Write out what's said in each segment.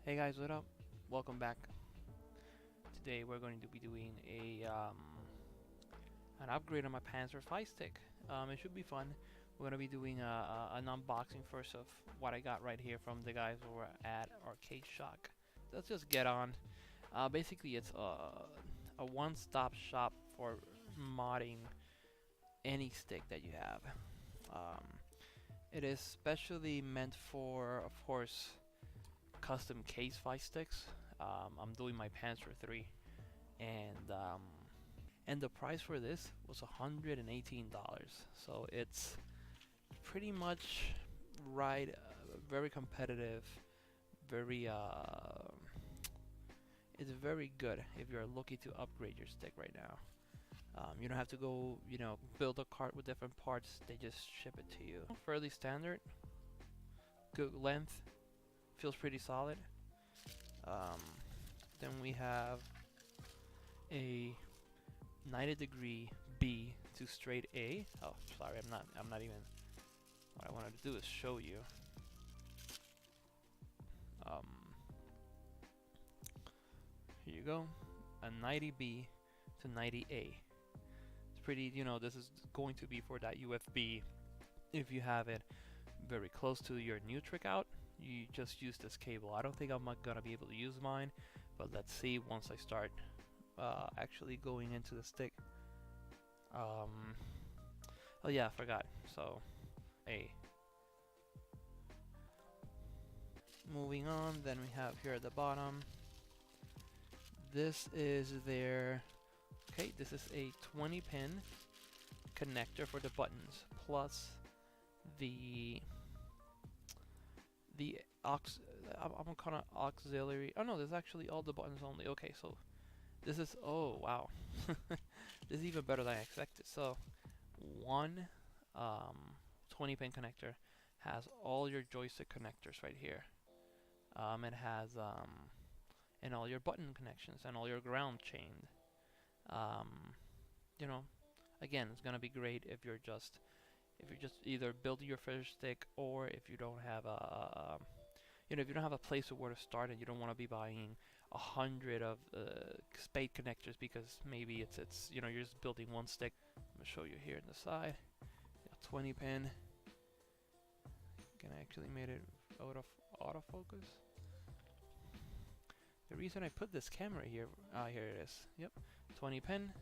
Hey guys, what up? Welcome back. Today we're going to be doing an upgrade on my Panzer fightstick. It should be fun. We're going to be doing an unboxing first of what I got right here from the guys over at ArcadeShock. Let's just get on. Basically, it's a one-stop shop for modding any stick that you have. Um, it is specially meant for, of course, custom case fight sticks. I'm doing my Panzer 3, and the price for this was $118. So it's pretty much right, very competitive, very it's very good if you're looking to upgrade your stick right now. You don't have to go, build a cart with different parts. They just ship it to you. Fairly standard, good length, feels pretty solid. Then we have a 90-degree B to straight A. Oh, sorry, I'm not even. What I wanted to do is show you. Here you go, a 90B to 90A. It's pretty, this is going to be for that UFB. If you have it very close to your new trick out, you just use this cable. I don't think I'm not gonna be able to use mine, but let's see once I start actually going into the stick. Oh yeah, I forgot. So, A. Moving on, then we have here at the bottom. This is their. Okay, this is a 20-pin connector for the buttons, plus the I'm kind of auxiliary. Oh no, there's actually all the buttons only. Okay, so this is, oh wow, this is even better than I expected. So one 20-pin connector has all your joystick connectors right here. It has and all your button connections and all your ground chained. You know, again, it's gonna be great if you're just either building your fish stick, or if you don't have a if you don't have a place where to start and you don't want to be buying 100 of spade connectors, because maybe it's you're just building one stick. I'm gonna show you here on the side. 20 pin. Can I actually made it out of autofocus? The reason I put this camera here, here it is. Yep, 20 pin.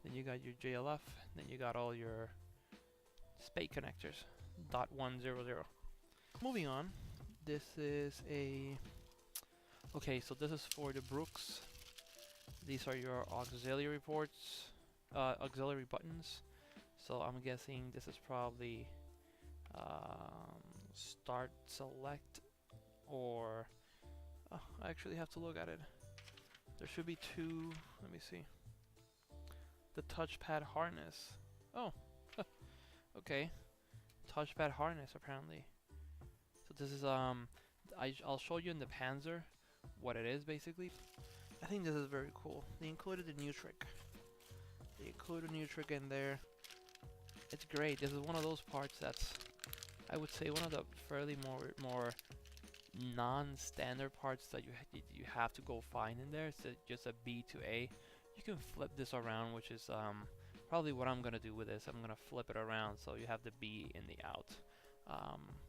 Then you got your JLF. Then you got all your spade connectors. .100. Moving on. This is a. Okay, so this is for the Brooks. These are your auxiliary ports, auxiliary buttons. So I'm guessing this is probably start, select, or I actually have to look at it. There should be two. Let me see. The touchpad harness. Oh, okay. Touchpad harness apparently. So this is I'll show you in the Panzer what it is basically. I think this is very cool. They included a new trick. They included a new trick in there. It's great. This is one of those parts that's, I would say, one of the fairly more non-standard parts that you have to go find in there. It's just a B to A. You can flip this around, which is probably what I'm gonna do with this. I'm gonna flip it around so you have the B in the out.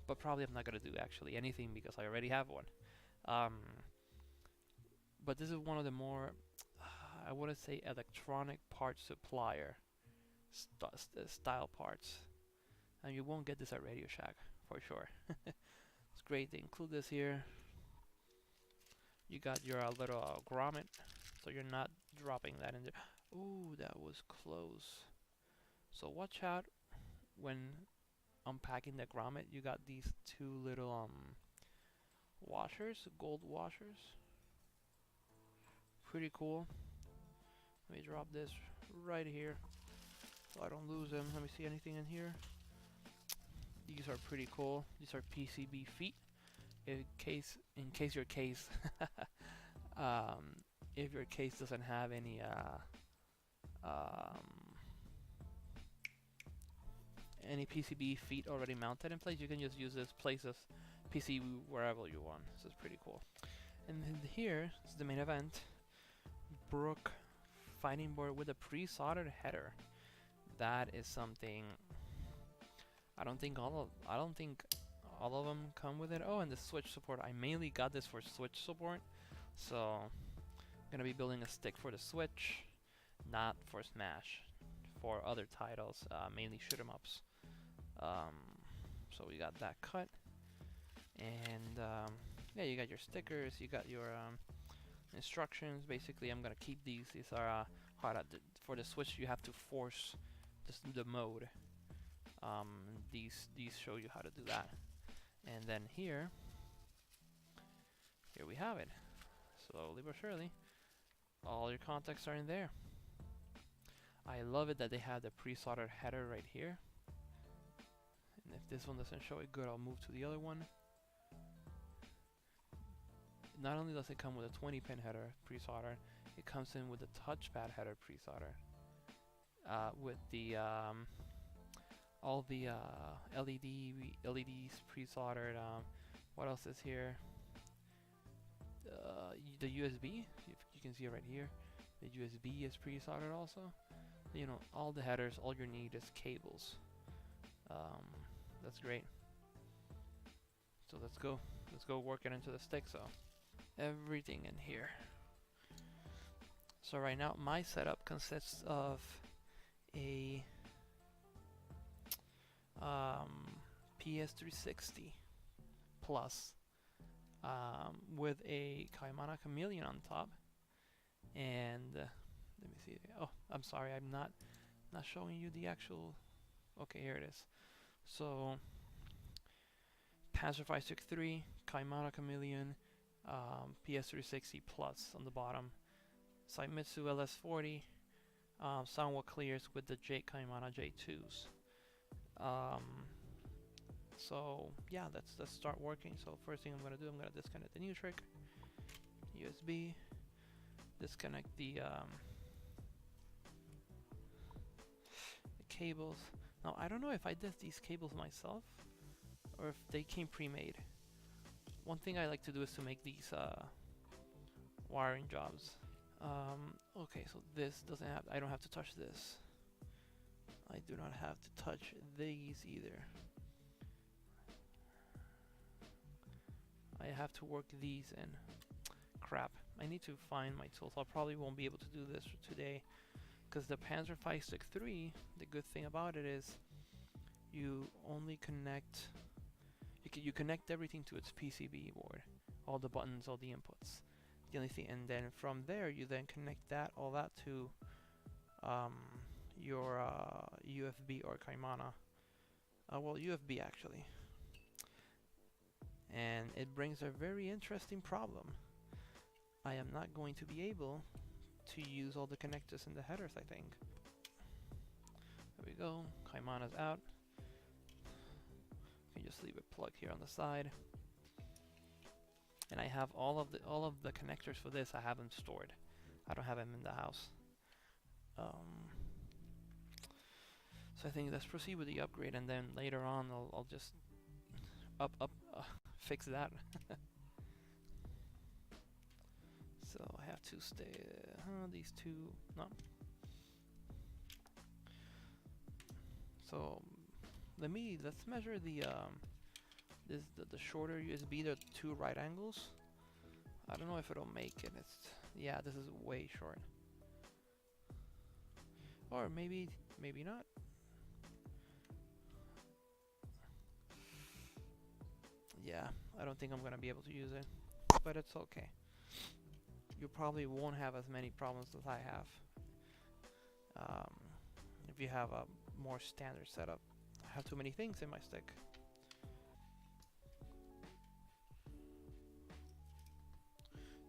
But probably I'm not gonna do actually anything because I already have one. But this is one of the more, I want to say, electronic parts supplier style parts, and you won't get this at Radio Shack for sure. It's great. They include this here. You got your little grommet, so you're not dropping that in there. Ooh, that was close. So watch out when unpacking the grommet. You got these two little washers, gold washers. Pretty cool. Let me drop this right here so I don't lose them. Let me see anything in here. These are pretty cool. These are PCB feet. In case your case if your case doesn't have any PCB feet already mounted in place, you can just use this, place this PCB wherever you want. This is pretty cool. And then here is the main event. Brook fighting board with a pre-soldered header. That is something. I don't think all of them come with it. Oh, and the switch support. I mainly got this for switch support, so I'm gonna be building a stick for the switch, not for Smash, for other titles, mainly shoot 'em ups. So we got that cut, and yeah, you got your stickers, you got your instructions. Basically, I'm gonna keep these. These are for the switch. You have to force the mode. These show you how to do that. And then here we have it. Slowly but surely, all your contacts are in there. I love it that they have the pre-soldered header right here. And if this one doesn't show it good, I'll move to the other one. Not only does it come with a 20-pin header pre-soldered, it comes in with a touchpad header pre-soldered. With the all the LEDs pre-soldered. What else is here? The USB, you can see it right here. The USB is pre-soldered also. You know, all the headers, all you need is cables. That's great. So let's go work it into the stick. So everything in here. So right now my setup consists of a PS360 Plus with a Kaimana Chameleon on top, and let me see. Oh, I'm sorry, I'm not showing you the actual. Okay, here it is. So Panzer 563, Kaimana Chameleon, PS360 Plus on the bottom, Saimitsu LS40, somewhat clears with the Kaimana J2s. So yeah, let's start working. So first thing I'm gonna do, I'm gonna disconnect the new trick, USB, disconnect the cables. Now I don't know if I did these cables myself or if they came pre-made. One thing I like to do is to make these wiring jobs. Okay, so this doesn't have, I don't have to touch this. I do not have to touch these either. I have to work these in. Crap, I need to find my tools. I probably won't be able to do this today, because the Panzer 563, the good thing about it is you only connect, you connect everything to its PCB board, all the buttons, all the inputs. The only thing, and then from there you then connect all that to your UFB or Kaimana. Well, UFB actually. And it brings a very interesting problem. I am not going to be able to use all the connectors in the headers, I think. There we go. Kaimana's out. You can just leave it plugged here on the side. And I have all of the connectors for this. I have them stored. I don't have them in the house. So I think let's proceed with the upgrade, and then later on I'll just fix that. So I have to stay. These two, no. So let's measure the the shorter USB. The two right angles. I don't know if it'll make it. Yeah, this is way short. Or maybe not. Yeah, I don't think I'm gonna be able to use it, but it's okay. You probably won't have as many problems as I have. If you have a more standard setup. I have too many things in my stick.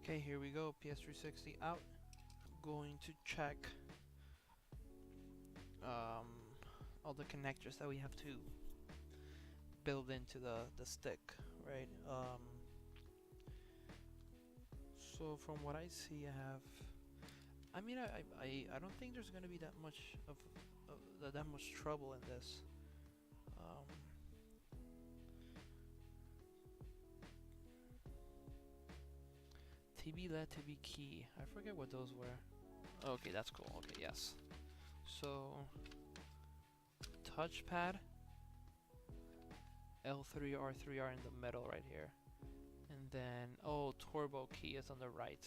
Okay, here we go. PS360 out. Going to check all the connectors that we have to build into the stick, right? So from what I see, I mean, I don't think there's gonna be that much that much trouble in this. TB LED, TB key. I forget what those were. Okay, that's cool. Okay, yes. So, touchpad, L3, R3 are in the middle right here. And then, oh, turbo key is on the right.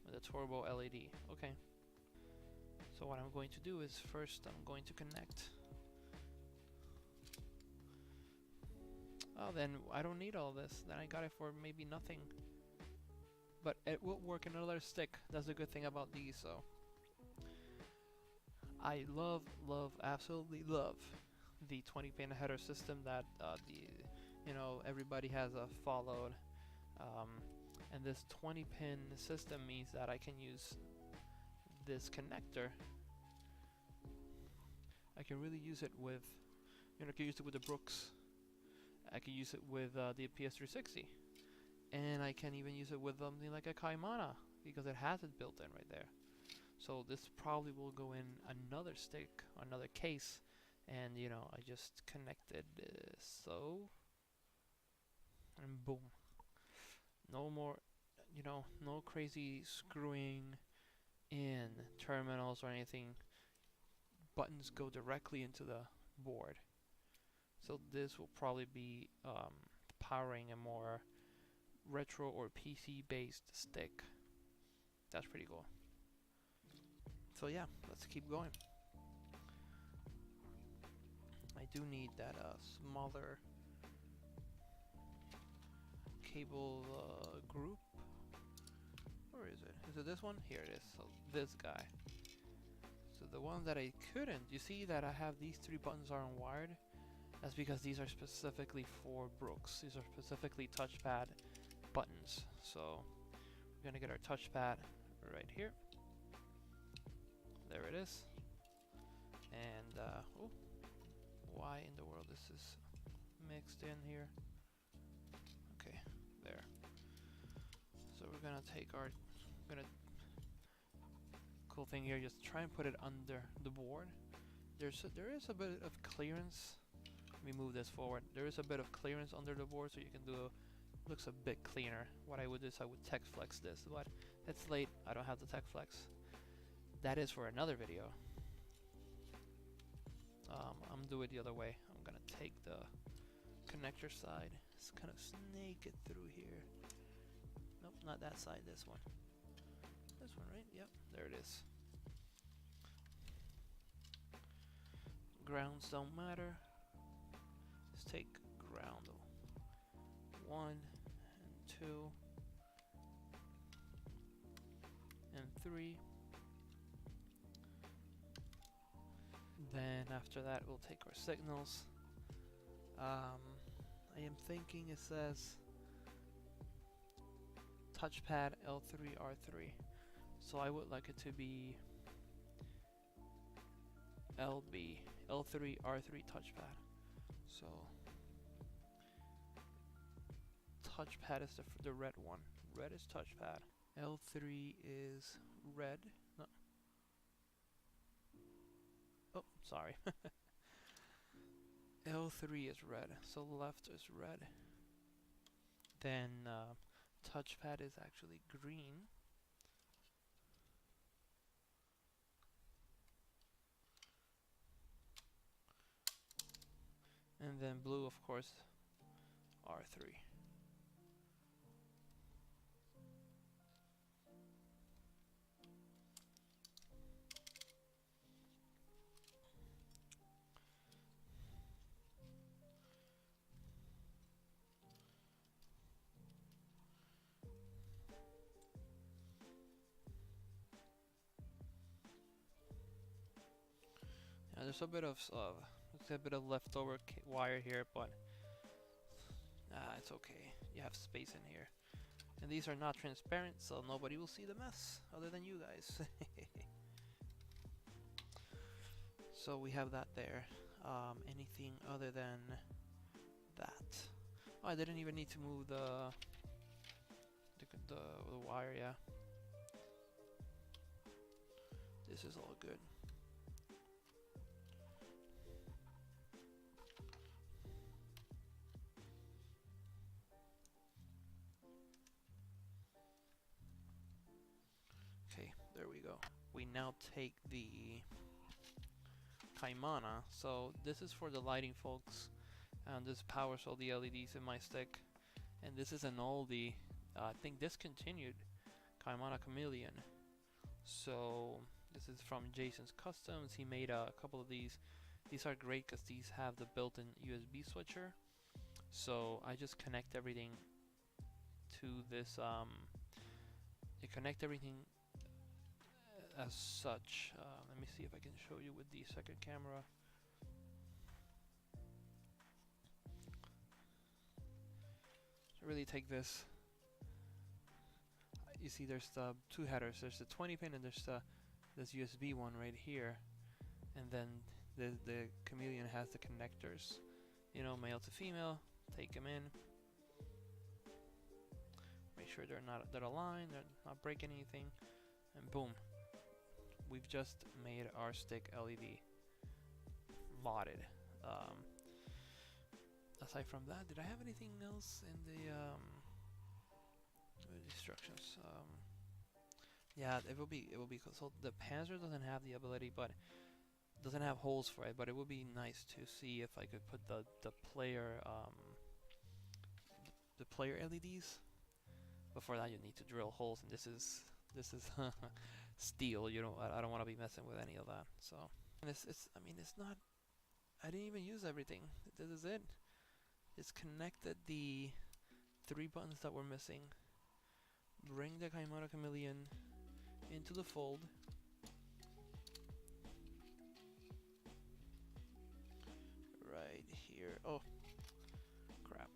With the turbo LED. Okay. So what I'm going to do is first I'm going to connect. Oh, then I don't need all this. Then I got it for maybe nothing. But it will work in another stick. That's the good thing about these. So I love, absolutely love the 20-pin header system that everybody has followed. And this 20-pin system means that I can use this connector. I can really use it with, I can use it with the Brooks. I can use it with the PS360. And I can even use it with something like a Kaimana, because it has it built in right there. So this probably will go in another stick, another case, and I just connected so, and boom. No more, no crazy screwing in terminals or anything. Buttons go directly into the board. So this will probably be powering a more retro or PC based stick. That's pretty cool. So yeah, let's keep going. I do need that smaller cable group. Where is it? Is it this one? Here it is. So this guy. So the one that I couldn't, you see that I have these 3 buttons are unwired? That's because these are specifically for Brooks. These are specifically touchpad buttons. So we're gonna get our touchpad right here. There it is. And oh, why in the world this is mixed in here? Okay, there. So we're gonna take our, cool thing here, just try and put it under the board. There is a bit of clearance. Let me move this forward. There is a bit of clearance under the board, so you can do looks a bit cleaner. What I would do is I would tech flex this, but it's late. I don't have the tech flex. That is for another video. I'm doing it the other way. I'm gonna take the connector side. Just kind of snake it through here. Nope, not that side. This one. This one, right? Yep, there it is. Grounds don't matter. Just take ground 1 and 2 and 3. Then after that we'll take our signals. I am thinking it says touchpad L3 R3, so I would like it to be LB L3 R3 touchpad. So touchpad is the red one. Red is touchpad. L3 is red. No. Oh, sorry. L3 is red, so left is red. Then touchpad is actually green. And then blue, of course, R3. Yeah, there's a bit of leftover wire here, but it's okay. You have space in here. And these are not transparent, so nobody will see the mess other than you guys. So we have that there. Anything other than that? Oh, I didn't even need to move the wire, yeah. This is all good. go. We now take the Kaimana. So this is for the lighting, folks. And this powers all the LEDs in my stick. And this is an oldie, I think discontinued, Kaimana Chameleon. So this is from Jason's Customs. He made a couple of these. These are great because these have the built-in USB switcher. So I just connect everything to this. I connect everything as such. Let me see if I can show you with the second camera. So really take this. You see there's the two headers. There's the 20 pin and there's this USB one right here. And then the Chameleon has the connectors. You know, male to female. Take them in. Make sure they're aligned, they're not breaking anything. And boom. We've just made our stick LED modded. Aside from that, did I have anything else in the instructions? Yeah, it will be cool. So the Panzer doesn't have the ability, but doesn't have holes for it. But it would be nice to see if I could put the player LEDs. Before that, you need to drill holes, and this is steel. I don't want to be messing with any of that. So, and I mean, it's not. I didn't even use everything. This is it. It's connected the 3 buttons that were missing. Bring the Kaimana Chameleon into the fold. Right here. Oh, crap.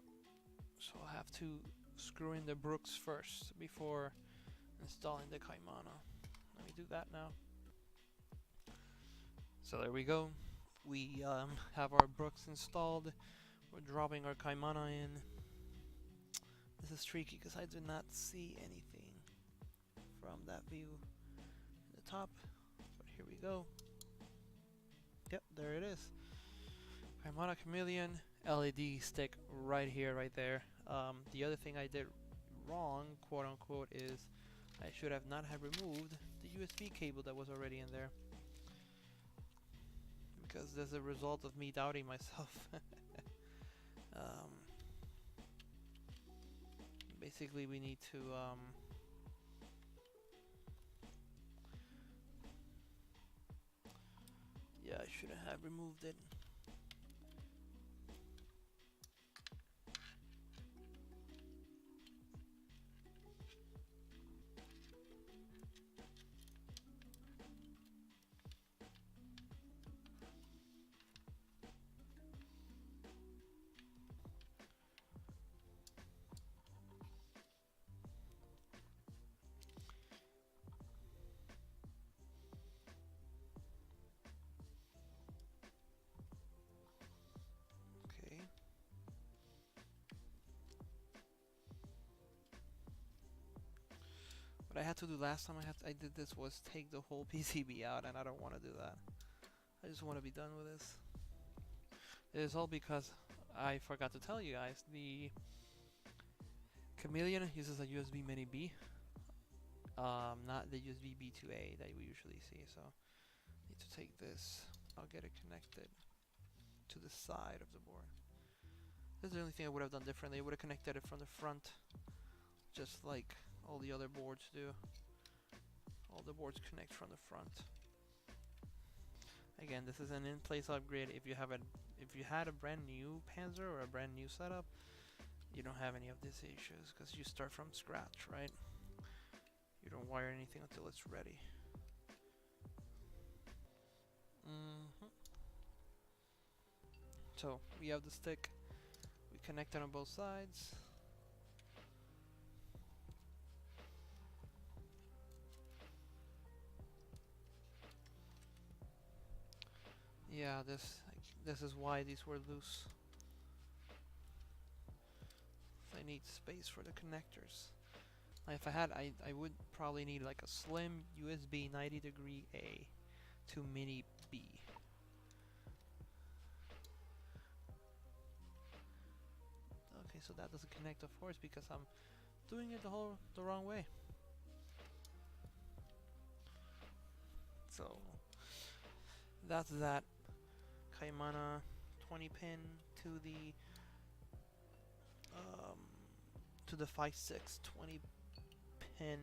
So I'll have to screw in the Brooks first before installing the Kaimana. Let me do that now. So there we go. We have our Brooks installed. We're dropping our Kaimana in. This is tricky because I do not see anything from that view in the top. But here we go. Yep, there it is. Kaimana Chameleon LED stick right here, right there. The other thing I did wrong, quote unquote, is I should have not have removed the USB cable that was already in there. Because there's a result of me doubting myself. Basically, we need to yeah, I shouldn't have removed it. What I had to do last time I did this was take the whole PCB out, and I don't want to do that. I just want to be done with this. It is all because I forgot to tell you guys, the Chameleon uses a USB Mini B, not the USB B2A that we usually see, so I need to take this. I'll get it connected to the side of the board. This is the only thing I would have done differently. I would have connected it from the front, just like all the other boards do. All the boards connect from the front. Again, this is an in-place upgrade. If you had a brand new Panzer or a brand new setup, you don't have any of these issues because you start from scratch, right? You don't wire anything until it's ready. So we have the stick. We connect it on both sides. Yeah, this is why these were loose. I need space for the connectors. If I had, I would probably need like a slim USB 90-degree A to Mini B. Okay, so that doesn't connect, of course, because I'm doing it the wrong way. So that's that. Kaimana 20 pin to the 5.6 20 pin,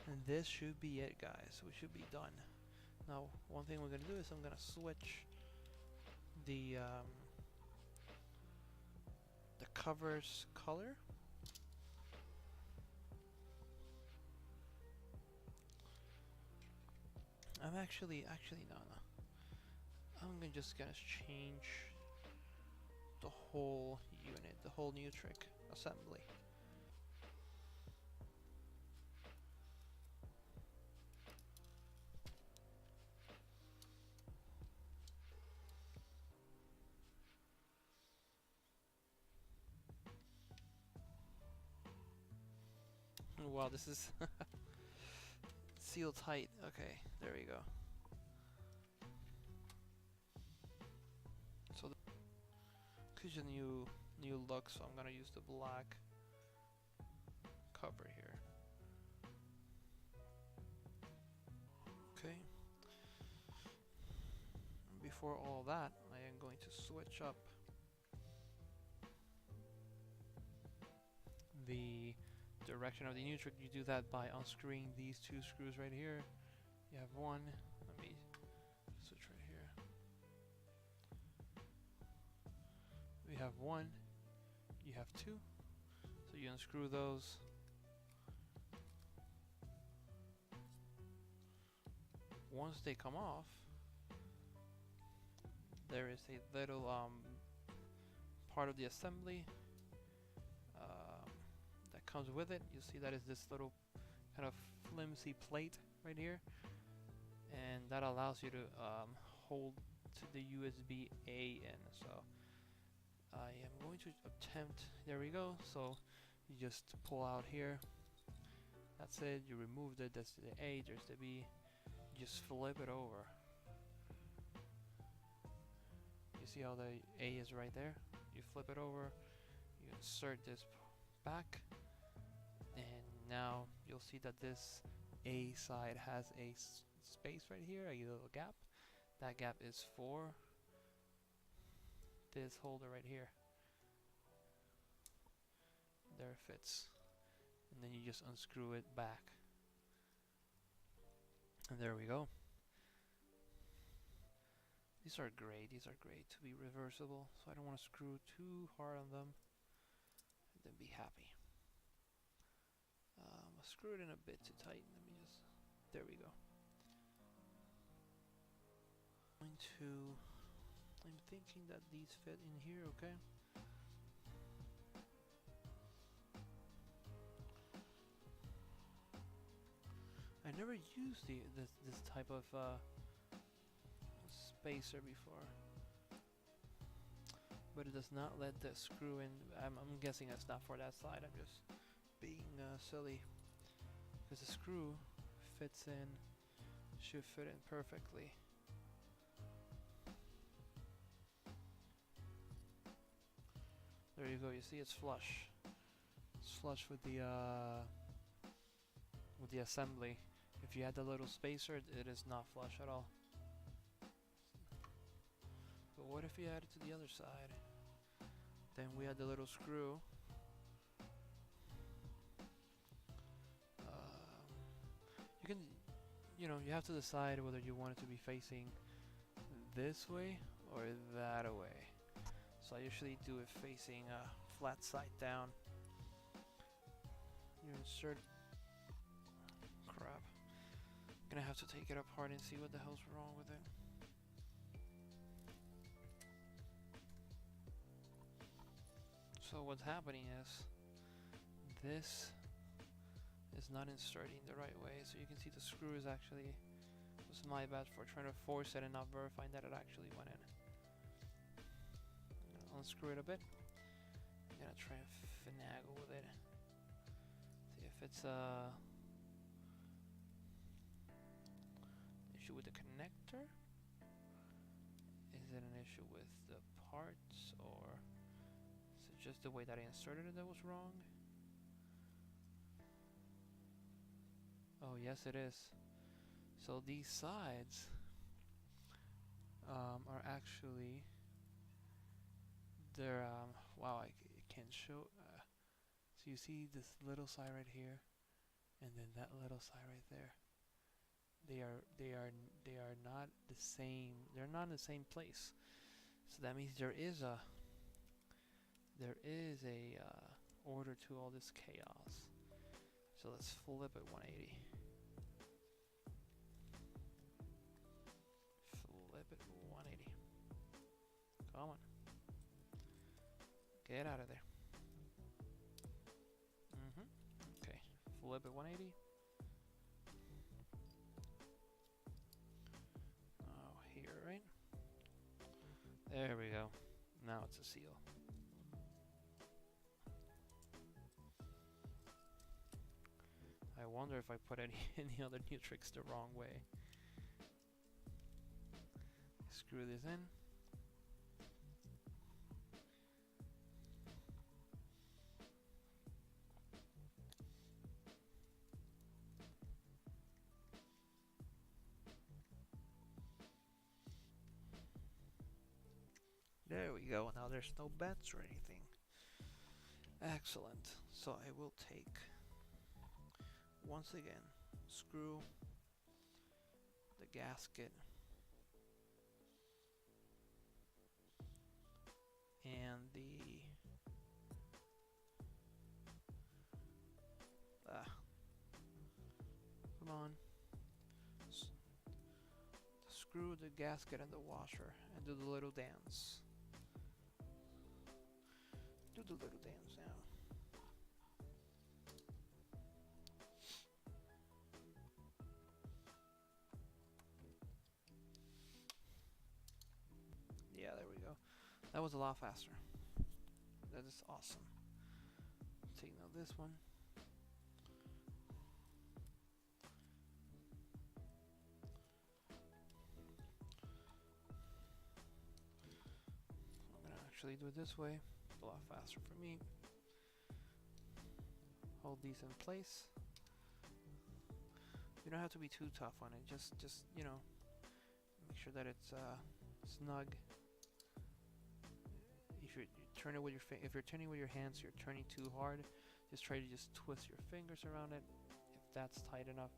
and this should be it, guys. We should be done. Now, one thing we're gonna do is I'm gonna switch the cover's color. I'm actually no. I'm just gonna change the whole unit, the whole new trick assembly. Wow, this is sealed tight. Okay, there we go. So because a new look, so I'm gonna use the black cover here. Okay. Before all that, I am going to switch up the direction of the new trick. You do that by unscrewing these two screws right here. You have one. Let me switch right here. We have one. You have two. So you unscrew those. Once they come off, there is a little part of the assembly that comes with it. You see that is this little kind of flimsy plate right here, and that allows you to hold to the USB A in. So I am going to attempt, there we go. So you just pull out here, that's it, you removed it, that's the A, there's the B, just flip it over. You see how the A is right there? You flip it over, you insert this back, and now you'll see that this A side has a space right here, a little gap. That gap is for this holder right here. There it fits. And then you just unscrew it back. And there we go. These are great to be reversible, so I don't want to screw too hard on them and then be happy. I'll screw it in a bit too tight. Let me just, there we go. I'm thinking that these fit in here, okay? I never used this type of spacer before, but it does not let the screw in. I'm guessing it's not for that side. I'm just being silly, because the screw fits in, should fit in perfectly. There you go. You see, it's flush. It's flush with the assembly. If you add the little spacer, it is not flush at all. But what if you add it to the other side? Then we add the little screw. You can, you have to decide whether you want it to be facing this way or that way. So I usually do it facing flat side down. You insert. Crap. I'm gonna have to take it apart and see what the hell's wrong with it. So what's happening is this is not inserting the right way. So you can see the screw is actually, it was my bad for trying to force it and not verifying that it actually went in. I'm gonna unscrew it a bit. I'm gonna try and finagle with it. See if it's issue with the connector? Is it an issue with the parts, or is it just the way that I inserted it that was wrong? Oh yes, it is. So these sides are actually, they're, wow, I can't show, so you see this little side right here, and then that little side right there. They are not the same. They're not in the same place. So that means there is a order to all this chaos. So let's flip it 180. Flip it 180. Come on. Get out of there. Okay. Flip it 180. Oh, here, right? There we go. Now it's a seal. I wonder if I put any other new tricks the wrong way. Screw this in. There we go. Now there's no bends or anything. Excellent. So I will take, once again, screw the gasket and the come on. Screw the gasket and the washer and do the little dance. Do the little dance now. Yeah, there we go. That was a lot faster. That is awesome. Take now this one. I'm gonna actually do it this way. It's a lot faster for me. Hold these in place. You don't have to be too tough on it. Just you know, make sure that it's snug. If you turn it with your if you're turning with your hands, you're turning too hard. Just try to just twist your fingers around it. If that's tight enough,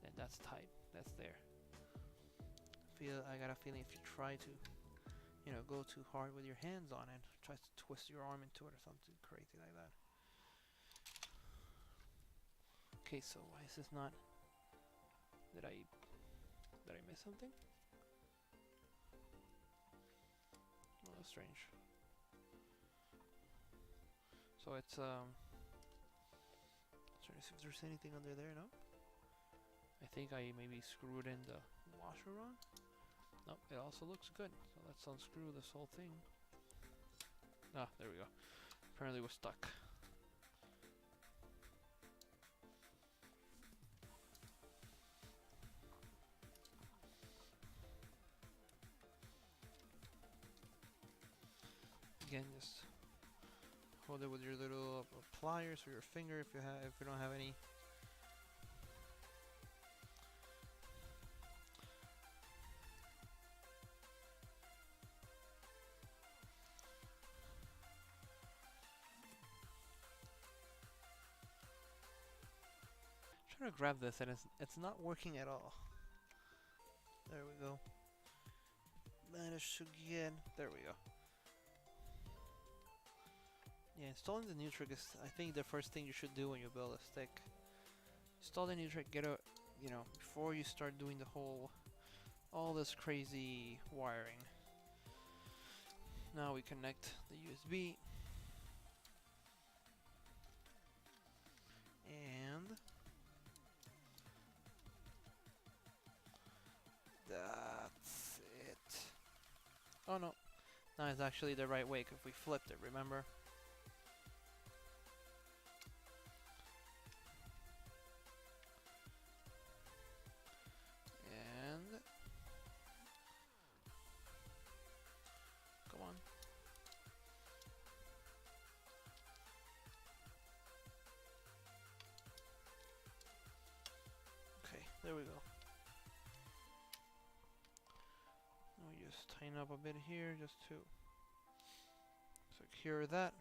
then that's tight. That's there. I got a feeling if you try to, you know, go too hard with your hands on it, try to twist your arm into it or something crazy like that. Okay, so why is this not? Did I miss something? Oh, that's strange. So it's trying to see if there's anything under there. No. I think I maybe screwed in the washer on. Nope, it also looks good. So let's unscrew this whole thing. Ah, there we go. Apparently we're stuck. Again, just hold it with your little pliers or your finger if you don't have any. Trying to grab this and it's not working at all. There we go. Managed to get. There we go. Yeah, installing the new trick is, I think, the first thing you should do when you build a stick. Install the new trick, get a, you know, before you start doing all this crazy wiring. Now we connect the USB. And that's it. Oh no, now it's actually the right way if we flipped it, remember? And come on. Okay, there we go. tighten up a bit here just to secure that.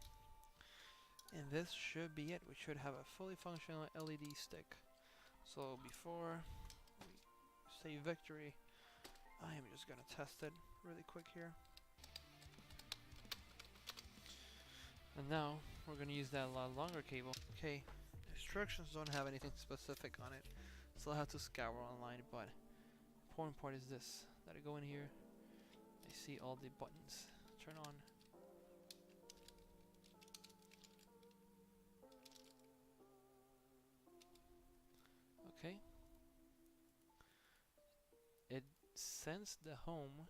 And this should be it. We should have a fully functional LED stick. So before we say victory, I am just gonna test it really quick here. And now we're gonna use that longer cable. Okay, instructions don't have anything specific on it, so I'll have to scour online, but the important part is this, that I go in here, I see all the buttons turn on. Okay. It sensed the home.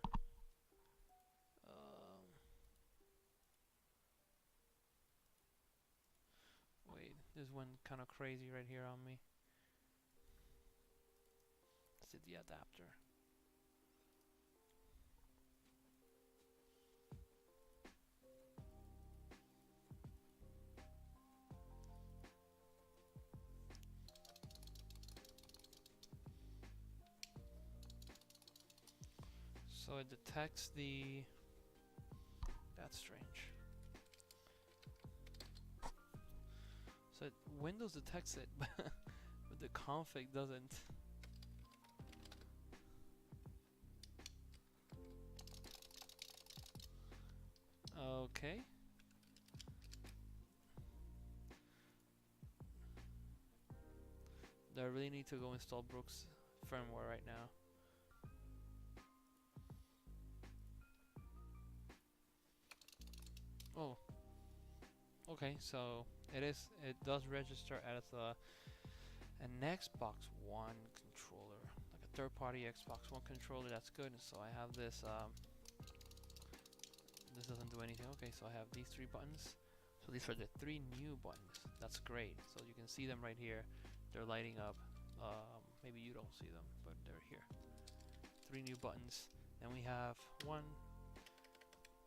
Wait, this went kind of crazy right here on me. This is the adapter. So it detects the... That's strange. So Windows detects it, but the config doesn't. Okay. Do I really need to go install Brooks firmware right now? Oh. Okay, so it does register as an Xbox One controller, like a third-party Xbox One controller. That's good. So I have this. This doesn't do anything. Okay, so I have these 3 buttons. So these are the 3 new buttons. That's great. So you can see them right here. They're lighting up. Maybe you don't see them, but they're here. 3 new buttons. Then we have one.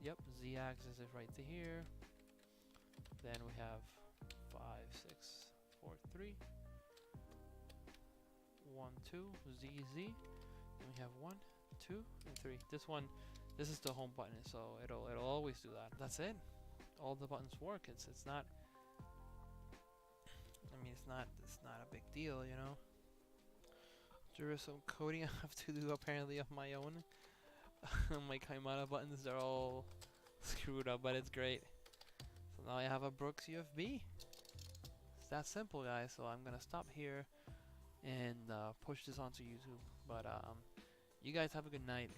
Yep, Z-axis is right to here. Then we have 5, 6, 4, 3. 1, 2, ZZ. Then we have 1, 2, and 3. This is the home button, so it'll always do that. That's it. All the buttons work. It's not. I mean, it's not a big deal, you know. There is some coding I have to do apparently of my own. My Kaimana buttons, they're all screwed up, but it's great. So now I have a Brooks UFB. It's that simple, guys. So I'm gonna stop here and push this onto YouTube. But you guys have a good night.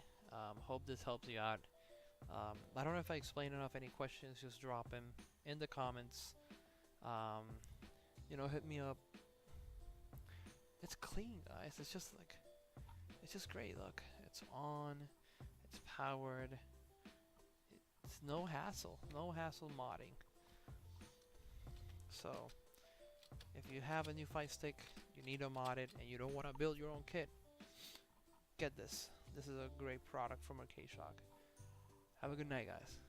Hope this helps you out. I don't know if I explained enough. Any questions, just drop them in the comments. You know, hit me up. It's clean, guys. It's just great. Look, it's on. It's powered. It's no hassle modding. So, if you have a new fight stick, you need to mod it, and you don't want to build your own kit, get this. This is a great product from ArcadeShock. Have a good night, guys.